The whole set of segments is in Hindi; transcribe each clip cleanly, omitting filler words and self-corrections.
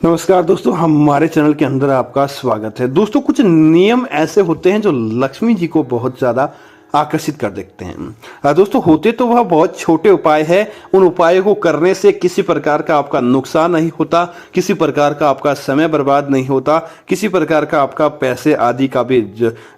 नमस्कार दोस्तों, हमारे चैनल के अंदर आपका स्वागत है। दोस्तों, कुछ नियम ऐसे होते हैं जो लक्ष्मी जी को बहुत ज्यादा आकर्षित कर देते हैं। दोस्तों, होते तो वह बहुत छोटे उपाय है। उन उपायों को करने से किसी प्रकार का आपका नुकसान नहीं होता, किसी प्रकार का आपका समय बर्बाद नहीं होता, किसी प्रकार का आपका पैसे आदि का भी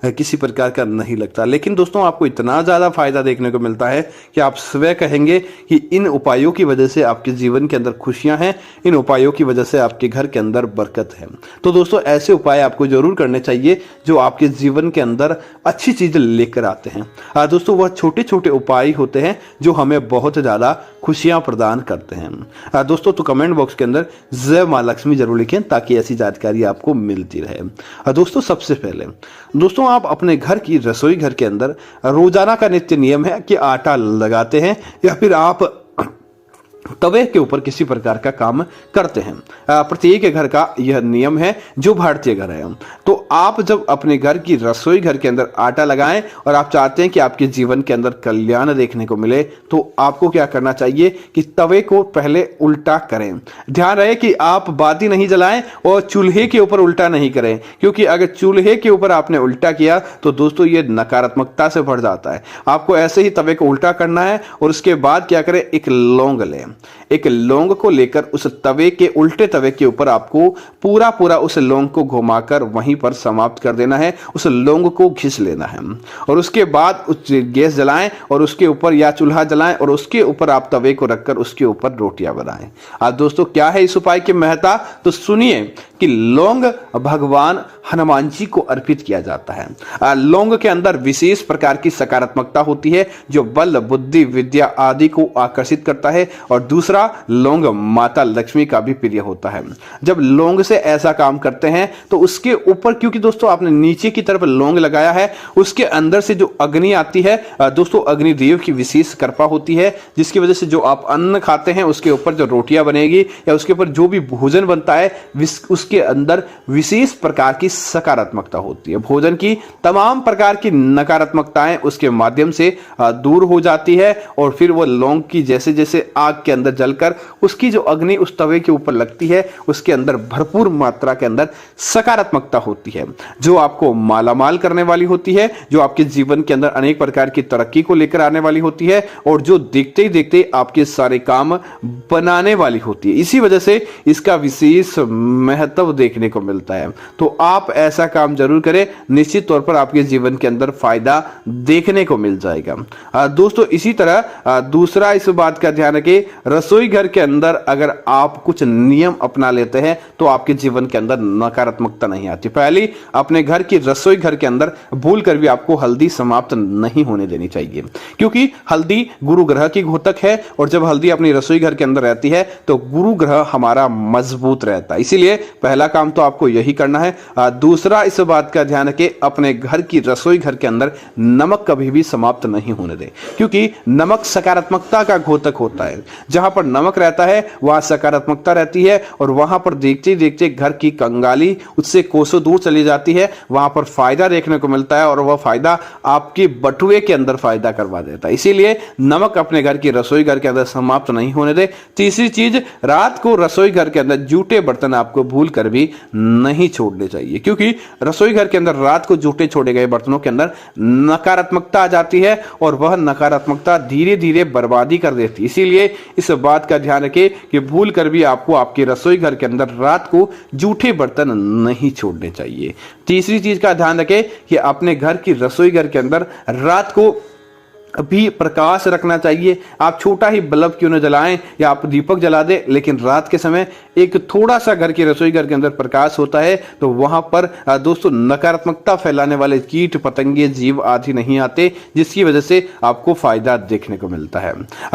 किसी प्रकार का नहीं लगता। लेकिन दोस्तों, आपको इतना ज्यादा फायदा देखने को मिलता है कि आप स्वयं कहेंगे कि इन उपायों की वजह से आपके जीवन के अंदर खुशियां हैं, इन उपायों की वजह से आपके घर के अंदर बरकत है। तो दोस्तों, ऐसे उपाय आपको जरूर करने चाहिए जो आपके जीवन के अंदर अच्छी चीजें लेकर आते हैं। दोस्तों, वह छोटे छोटे उपाय होते हैं जो हमें बहुत ज्यादा खुशियां प्रदान करते हैं। दोस्तों, तो कमेंट बॉक्स के अंदर जय मां लक्ष्मी जरूर लिखें ताकि ऐसी जानकारी आपको मिलती रहे। दोस्तों, सबसे पहले दोस्तों, आप अपने घर की रसोई घर के अंदर रोजाना का नित्य नियम है कि आटा लगाते हैं या फिर आप तवे के ऊपर किसी प्रकार का काम करते हैं। प्रत्येक घर का यह नियम है जो भारतीय घर है। तो आप जब अपने घर की रसोई घर के अंदर आटा लगाएं और आप चाहते हैं कि आपके जीवन के अंदर कल्याण देखने को मिले, तो आपको क्या करना चाहिए कि तवे को पहले उल्टा करें। ध्यान रहे कि आप बाती नहीं जलाएं और चूल्हे के ऊपर उल्टा नहीं करें, क्योंकि अगर चूल्हे के ऊपर आपने उल्टा किया तो दोस्तों ये नकारात्मकता से भर जाता है। आपको ऐसे ही तवे को उल्टा करना है और उसके बाद क्या करें, एक लौंग लें। एक लौंग को लेकर उस तवे के उल्टे तवे के ऊपर आपको पूरा उस लौंग को घुमाकर वहीं पर समाप्त कर देना है। उस लौंग को घिस लेना है और उसके बाद उस गैस जलाएं और उसके ऊपर या चूल्हा जलाएं और उसके ऊपर आप तवे को रखकर उसके ऊपर रोटियां बनाएं। अब दोस्तों, क्या है इस उपाय की महत्ता, तो सुनिए कि लौंग भगवान हनुमान जी को अर्पित किया जाता है। लौंग के अंदर विशेष प्रकार की सकारात्मकता होती है जो बल, बुद्धि, विद्या आदि को आकर्षित करता है। और दूसरा, लौंग माता लक्ष्मी का भी प्रिय होता है। जब लौंग से ऐसा काम करते हैं तो उसके ऊपर, क्योंकि दोस्तों आपने नीचे की तरफ लौंग लगाया है, उसके अंदर से जो अग्नि आती है दोस्तों, अग्निदेव की विशेष कृपा होती है, जिसकी वजह से जो आप अन्न खाते हैं उसके ऊपर जो रोटियां बनेगी या उसके ऊपर जो भी भोजन बनता है उसके अंदर विशेष प्रकार की सकारात्मकता होती है। भोजन की तमाम प्रकार की नकारात्मकताएं उसके माध्यम से दूर हो जाती है और फिर वो लौंग की जैसे जैसे आग के अंदर जलकर उसकी जो अग्नि उस तवे के ऊपर लगती है, उसके अंदर भरपूर मात्रा के अंदर सकारात्मकता होती है जो आपको मालामाल करने वाली होती है, जो आपके जीवन के अंदर अनेक प्रकार की तरक्की को लेकर आने वाली होती है और जो देखते ही देखते आपके सारे काम बनाने वाली होती है। इसी वजह से इसका विशेष महत्व देखने को मिलता है। तो आप ऐसा काम जरूर करें, निश्चित तौर पर आपके जीवन के अंदर फायदा देखने को मिल जाएगा। दोस्तों, इसी तरह दूसरा इस बात का ध्यान रखें, रसोई घर के अंदर अगर आप कुछ नियम अपना लेते हैं तो आपके जीवन के अंदर नकारात्मकता नहीं आती। पहली, अपने घर की रसोई घर के अंदर भूल कर भी आपको हल्दी समाप्त नहीं होने देनी चाहिए, क्योंकि हल्दी गुरु ग्रह की घोतक है और जब हल्दी अपनी रसोई घर के अंदर रहती है तो गुरु ग्रह हमारा मजबूत रहता है। इसीलिए पहला काम तो आपको यही करना है। दूसरा, इस बात का ध्यान रखें, अपने घर की रसोई घर के अंदर नमक कभी भी समाप्त नहीं होने दें, क्योंकि नमक सकारात्मकता का घोतक होता है। जहां पर नमक रहता है वहां सकारात्मकता रहती है और वहां पर देखते देखते घर की कंगाली उससे कोसों दूर चली जाती है। वहां पर फायदा देखने को मिलता है और वह फायदा आपके बटुए के अंदर फायदा करवा देता है। इसीलिए नमक अपने घर की रसोई घर के अंदर समाप्त नहीं होने दे। तीसरी चीज, रात को रसोई घर के अंदर जूठे बर्तन आपको भूल कर भी नहीं छोड़ने चाहिए, क्योंकि रसोई घर के अंदर रात को जूठे छोड़े गए बर्तनों के अंदर नकारात्मकता आ जाती है और वह नकारात्मकता धीरे धीरे बर्बादी कर देती है। इसीलिए इस बात का ध्यान रखें कि भूल कर भी आपको आपके रसोई घर के अंदर रात को जूठे बर्तन नहीं छोड़ने चाहिए। तीसरी चीज का ध्यान रखें कि अपने घर की रसोई घर के अंदर रात को भी प्रकाश रखना चाहिए। आप छोटा ही बल्ब क्यों न जलाएं या आप दीपक जला दें, लेकिन रात के समय एक थोड़ा सा घर की रसोई घर के अंदर प्रकाश होता है तो वहां पर दोस्तों नकारात्मकता फैलाने वाले कीट पतंगे जीव आदि नहीं आते, जिसकी वजह से आपको फायदा देखने को मिलता है।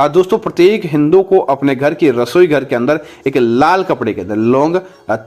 दोस्तों, प्रत्येक हिंदू को अपने घर की रसोई घर के अंदर एक लाल कपड़े के अंदर लौंग,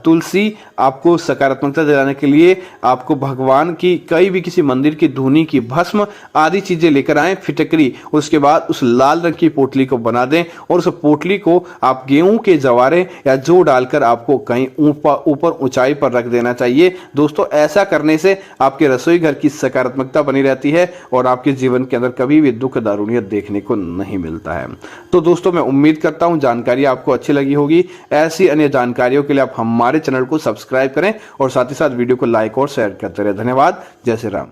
तुलसी, आपको सकारात्मकता दिलाने के लिए आपको भगवान की कई भी किसी मंदिर की धूनी की भस्म आदि चीजें लेकर आए, फिट फिटकरी, उसके बाद उस लाल रंग की पोटली को बना दें और उस पोटली को आप गेहूं के जवारे या जौ डालकर आपको कहीं ऊपर ऊंचाई पर रख देना चाहिए। दोस्तों ऐसा करने से आपके रसोई घर की सकारात्मकता बनी रहती है और आपके जीवन के अंदर कभी भी दुख दारुणियत देखने को नहीं मिलता है। तो दोस्तों मैं उम्मीद करता हूं जानकारी आपको अच्छी लगी होगी। ऐसी अन्य जानकारियों के लिए आप हमारे चैनल को सब्सक्राइब करें और साथ ही साथ वीडियो को लाइक और शेयर करते रहे। धन्यवाद। जय श्री राम।